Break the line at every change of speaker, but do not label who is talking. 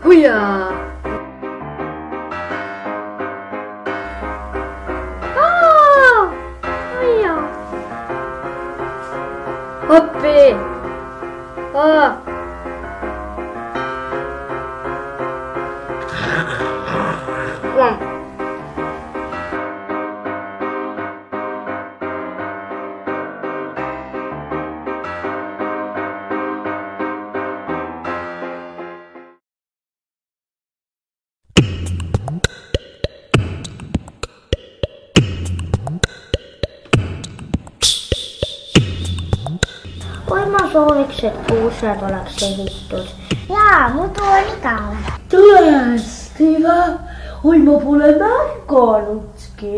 Hujaa! Hujaa! Hoppi!
Oi, ma sooviks, et kuused oleks ehitud. Jaa, muidu on igav.
Tõesti või? Oi, ma pole märganudki.